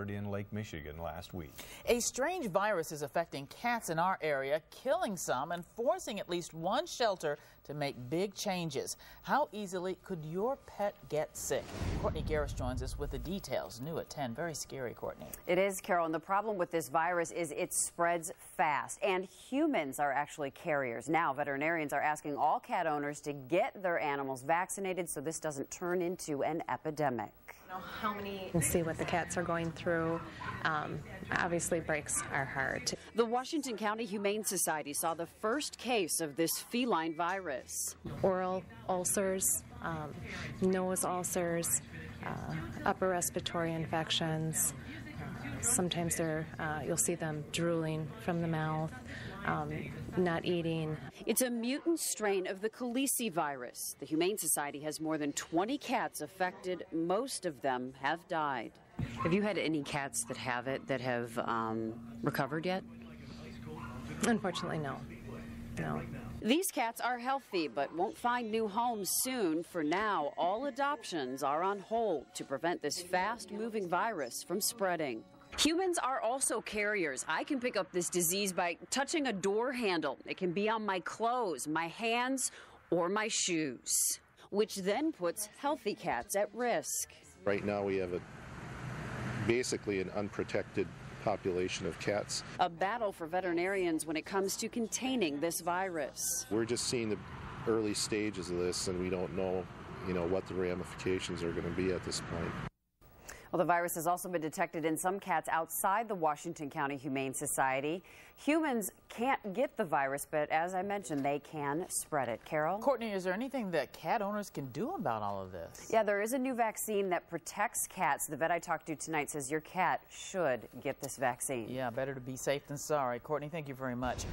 in Lake Michigan last week. A strange virus is affecting cats in our area, killing some and forcing at least one shelter to make big changes. How easily could your pet get sick? Courtney Garris joins us with the details. New at 10. Very scary, Courtney. It is, Carol, and the problem with this virus is it spreads fast, and humans are actually carriers. Now, veterinarians are asking all cat owners to get their animals vaccinated so this doesn't turn into an epidemic. And see what the cats are going through obviously breaks our heart. The Washington County Humane Society saw the first case of this feline virus. Oral ulcers, nose ulcers, upper respiratory infections. Sometimes you'll see them drooling from the mouth, not eating. It's a mutant strain of the Khaleesi virus. The Humane Society has more than 20 cats affected. Most of them have died. Have you had any cats that have it that have recovered yet? Unfortunately, no. No. These cats are healthy but won't find new homes soon. For now, all adoptions are on hold to prevent this fast-moving virus from spreading. Humans are also carriers. I can pick up this disease by touching a door handle. It can be on my clothes, my hands, or my shoes, which then puts healthy cats at risk. Right now we have basically an unprotected population of cats. A battle for veterinarians when it comes to containing this virus. We're just seeing the early stages of this, and we don't know, what the ramifications are going to be at this point. Well, the virus has also been detected in some cats outside the Washington County Humane Society. Humans can't get the virus, but as I mentioned, they can spread it. Carol? Courtney, is there anything that cat owners can do about all of this? Yeah, there is a new vaccine that protects cats. The vet I talked to tonight says your cat should get this vaccine. Yeah, better to be safe than sorry. Courtney, thank you very much.